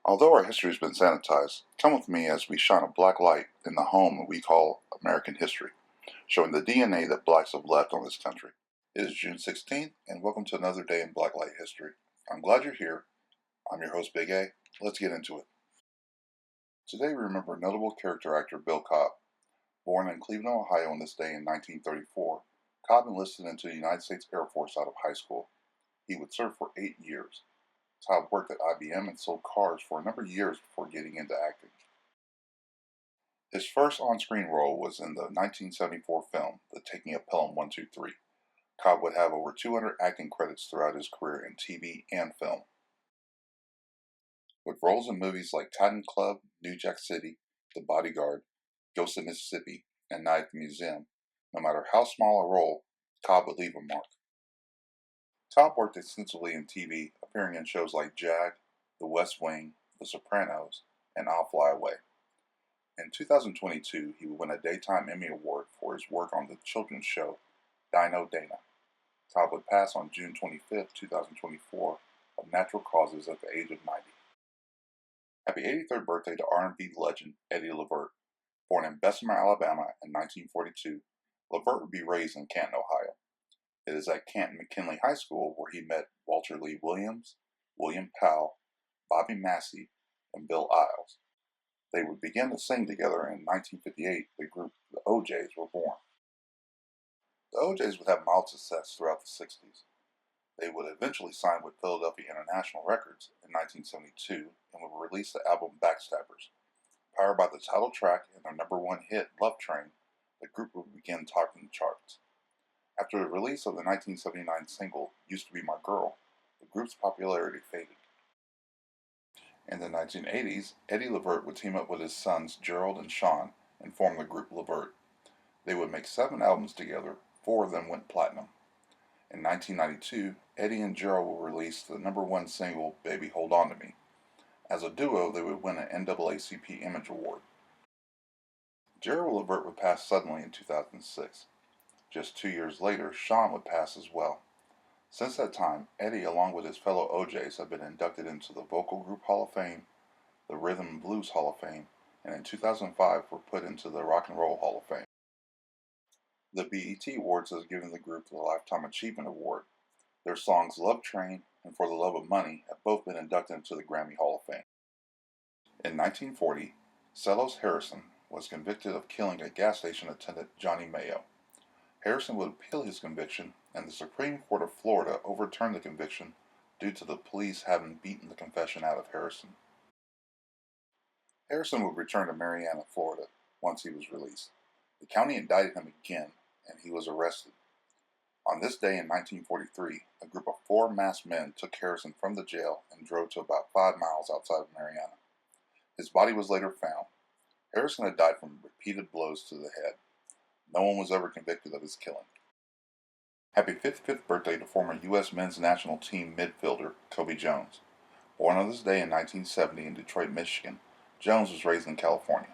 Although our history has been sanitized, come with me as we shine a black light in the home we call American history, showing the DNA that blacks have left on this country. It is June 16th, and welcome to another day in Blacklight history. I'm glad you're here. I'm your host, Big A. Let's get into it. Today we remember notable character actor Bill Cobb. Born in Cleveland, Ohio on this day in 1934, Cobb enlisted into the United States Air Force out of high school. He would serve for 8 years. Cobb worked at IBM and sold cars for a number of years before getting into acting. His first on-screen role was in the 1974 film The Taking of Pelham 123. Cobb would have over 200 acting credits throughout his career in TV and film. With roles in movies like Titan Club, New Jack City, The Bodyguard, Ghost of Mississippi, and Night at the Museum, no matter how small a role, Cobb would leave a mark. Cobb worked extensively in TV, appearing in shows like Jag, The West Wing, The Sopranos, and I'll Fly Away. In 2022, he would win a Daytime Emmy Award for his work on the children's show Dino Dana. Cobb would pass on June 25, 2024, of natural causes at the age of 90. Happy 83rd birthday to R&B legend Eddie Levert. Born in Bessemer, Alabama in 1942, Levert would be raised in Canton, Ohio. It is at Canton McKinley High School where he met Walter Lee Williams, William Powell, Bobby Massey, and Bill Iles. They would begin to sing together, and in 1958 the group The O'Jays were born. The O'Jays would have mild success throughout the 60s. They would eventually sign with Philadelphia International Records in 1972 and would release the album Backstabbers. Powered by the title track and their number one hit, Love Train, the group would begin topping the charts. After the release of the 1979 single Used to Be My Girl, the group's popularity faded. In the 1980s, Eddie Levert would team up with his sons Gerald and Sean and form the group Levert. They would make 7 albums together, 4 of them went platinum. In 1992, Eddie and Gerald would release the number one single Baby Hold On To Me. As a duo, they would win an NAACP Image Award. Gerald Levert would pass suddenly in 2006. Just 2 years later, Sean would pass as well. Since that time, Eddie, along with his fellow O'Jays, have been inducted into the Vocal Group Hall of Fame, the Rhythm and Blues Hall of Fame, and in 2005 were put into the Rock and Roll Hall of Fame. The BET Awards has given the group the Lifetime Achievement Award. Their songs Love Train and For the Love of Money have both been inducted into the Grammy Hall of Fame. In 1940, Celos Harrison was convicted of killing a gas station attendant, Johnny Mayo. Harrison would appeal his conviction, and the Supreme Court of Florida overturned the conviction due to the police having beaten the confession out of Harrison. Harrison would return to Marianna, Florida, once he was released. The county indicted him again, and he was arrested. On this day in 1943, a group of 4 masked men took Harrison from the jail and drove to about 5 miles outside of Marianna. His body was later found. Harrison had died from repeated blows to the head. No one was ever convicted of his killing. Happy 55th birthday to former U.S. men's national team midfielder Kobe Jones. Born on this day in 1970 in Detroit, Michigan, Jones was raised in California.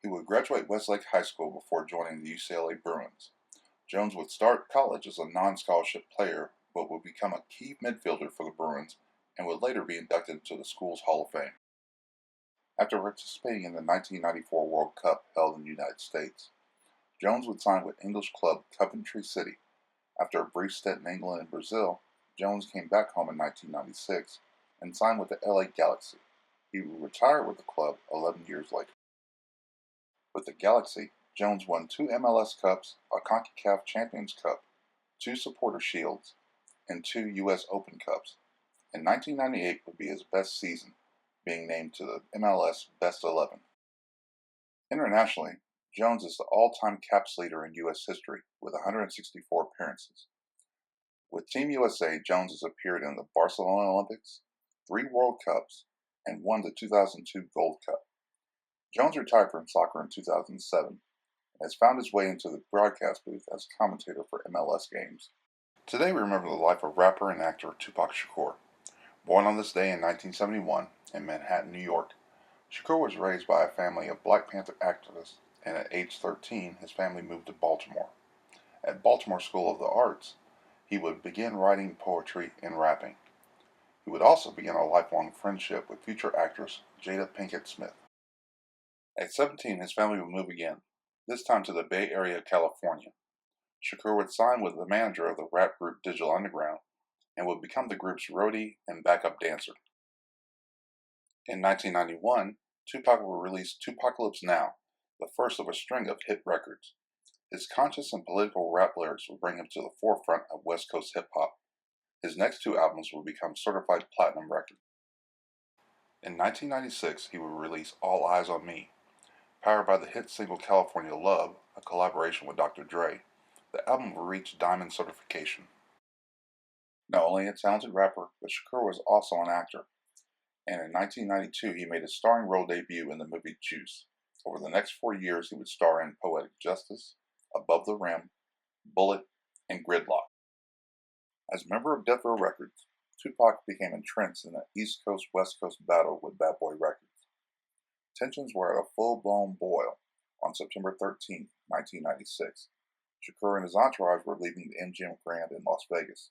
He would graduate Westlake High School before joining the UCLA Bruins. Jones would start college as a non-scholarship player, but would become a key midfielder for the Bruins and would later be inducted into the school's Hall of Fame. After participating in the 1994 World Cup held in the United States, Jones would sign with English club Coventry City. After a brief stint in England and Brazil, Jones came back home in 1996 and signed with the LA Galaxy. He would retire with the club 11 years later. With the Galaxy, Jones won 2 MLS Cups, a CONCACAF Champions Cup, 2 Supporter Shields, and 2 U.S. Open Cups. In 1998 would be his best season, being named to the MLS Best 11. Internationally, Jones is the all-time caps leader in U.S. history with 164 appearances. With Team USA, Jones has appeared in the Barcelona Olympics, 3 World Cups, and won the 2002 Gold Cup. Jones retired from soccer in 2007 and has found his way into the broadcast booth as a commentator for MLS games. Today we remember the life of rapper and actor Tupac Shakur. Born on this day in 1971 in Manhattan, New York, Shakur was raised by a family of Black Panther activists, and at age 13 his family moved to Baltimore. At Baltimore School of the Arts, he would begin writing poetry and rapping. He would also begin a lifelong friendship with future actress Jada Pinkett Smith. At 17, his family would move again, this time to the Bay Area of California. Shakur would sign with the manager of the rap group Digital Underground and would become the group's roadie and backup dancer. In 1991, Tupac would release Tupacalypse Now, the first of a string of hit records. His conscious and political rap lyrics would bring him to the forefront of West Coast hip hop. His next two albums would become certified platinum records. In 1996, he would release All Eyes on Me. Powered by the hit single California Love, a collaboration with Dr. Dre, the album would reach diamond certification. Not only a talented rapper, but Shakur was also an actor, and in 1992 he made his starring role debut in the movie Juice. Over the next 4 years he would star in Poetic Justice, Above the Rim, Bullet, and Gridlock. As a member of Death Row Records, Tupac became entrenched in an East Coast-West Coast battle with Bad Boy Records. Tensions were at a full-blown boil on September 13, 1996. Shakur and his entourage were leaving the MGM Grand in Las Vegas.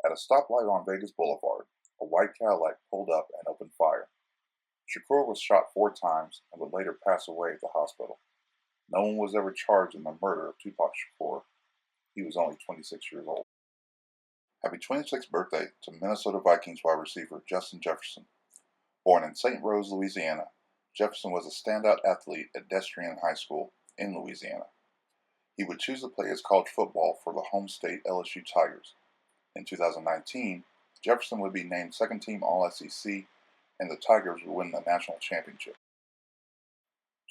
At a stoplight on Vegas Boulevard, a white Cadillac pulled up and opened fire. Shakur was shot 4 times and would later pass away at the hospital. No one was ever charged in the murder of Tupac Shakur. He was only 26 years old. Happy 26th birthday to Minnesota Vikings wide receiver Justin Jefferson. Born in St. Rose, Louisiana, Jefferson was a standout athlete at Destrian High School in Louisiana. He would choose to play his college football for the home state LSU Tigers. In 2019, Jefferson would be named second-team All-SEC, and the Tigers would win the national championship.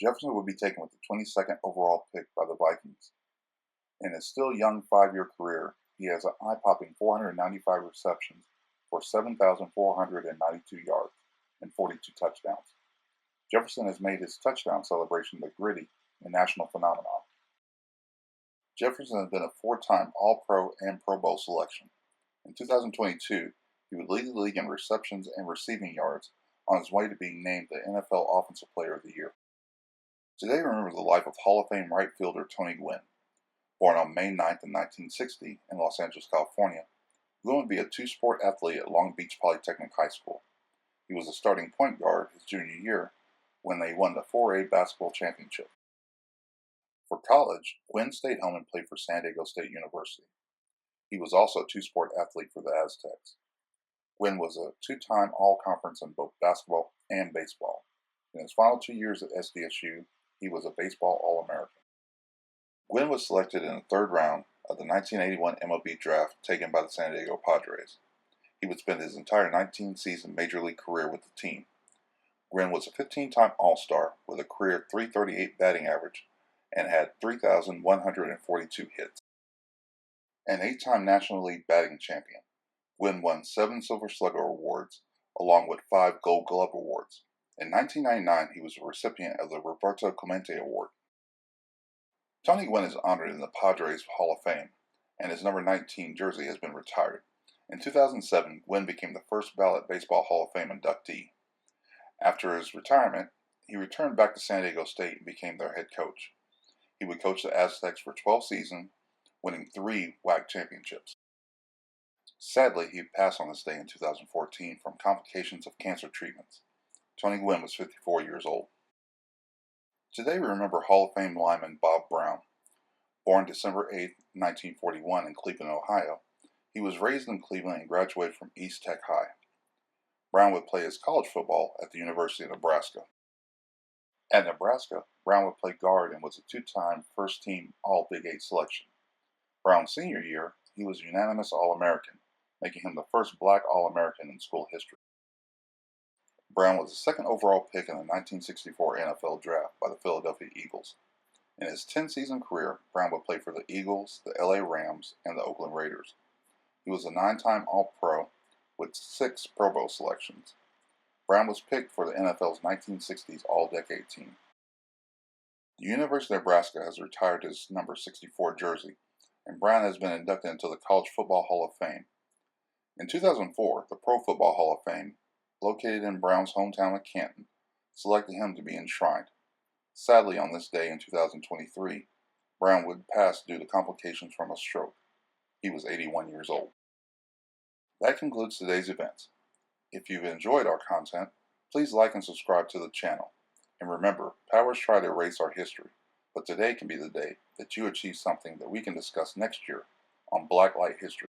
Jefferson would be taken with the 22nd overall pick by the Vikings. In his still young 5-year career, he has an eye-popping 495 receptions for 7,492 yards and 42 touchdowns. Jefferson has made his touchdown celebration the Gritty a national phenomenon. Jefferson has been a 4-time All-Pro and Pro Bowl selection. In 2022, he would lead the league in receptions and receiving yards on his way to being named the NFL Offensive Player of the Year. Today, remember the life of Hall of Fame right fielder Tony Gwynn. Born on May 9th in 1960 in Los Angeles, California, Gwynn would be a 2-sport athlete at Long Beach Polytechnic High School. He was a starting point guard his junior year when they won the 4A basketball championship. For college, Gwynn stayed home and played for San Diego State University. He was also a 2-sport athlete for the Aztecs. Gwynn was a 2-time All-Conference in both basketball and baseball. In his final 2 years at SDSU, he was a baseball All-American. Gwynn was selected in the 3rd round of the 1981 MLB draft taken by the San Diego Padres. He would spend his entire 19-season Major League career with the team. Gwynn was a 15-time All-Star with a career .338 batting average and had 3,142 hits. An 8-time National League batting champion, Gwynn won 7 Silver Slugger Awards along with 5 Gold Glove Awards. In 1999, he was a recipient of the Roberto Clemente Award. Tony Gwynn is honored in the Padres Hall of Fame, and his number 19 jersey has been retired. In 2007, Gwynn became the first ballot Baseball Hall of Fame inductee. After his retirement, he returned back to San Diego State and became their head coach. He would coach the Aztecs for 12 seasons, winning 3 WAC championships. Sadly, he passed on this day in 2014 from complications of cancer treatments. Tony Gwynn was 54 years old. Today we remember Hall of Fame lineman Bob Brown. Born December 8, 1941 in Cleveland, Ohio, he was raised in Cleveland and graduated from East Tech High. Brown would play his college football at the University of Nebraska. At Nebraska, Brown would play guard and was a 2-time first-team All-Big 8 selection. Brown's senior year, he was a unanimous All-American, making him the first black All-American in school history. Brown was the 2nd overall pick in the 1964 NFL Draft by the Philadelphia Eagles. In his 10-season career, Brown would play for the Eagles, the LA Rams, and the Oakland Raiders. He was a 9-time All-Pro with 6 Pro Bowl selections. Brown was picked for the NFL's 1960s All-Decade team. The University of Nebraska has retired his number 64 jersey, and Brown has been inducted into the College Football Hall of Fame. In 2004, the Pro Football Hall of Fame, located in Brown's hometown of Canton, selected him to be enshrined. Sadly, on this day in 2023, Brown would pass due to complications from a stroke. He was 81 years old. That concludes today's events. If you've enjoyed our content, please like and subscribe to the channel. And remember, powers try to erase our history, but today can be the day that you achieve something that we can discuss next year on Blacklight History.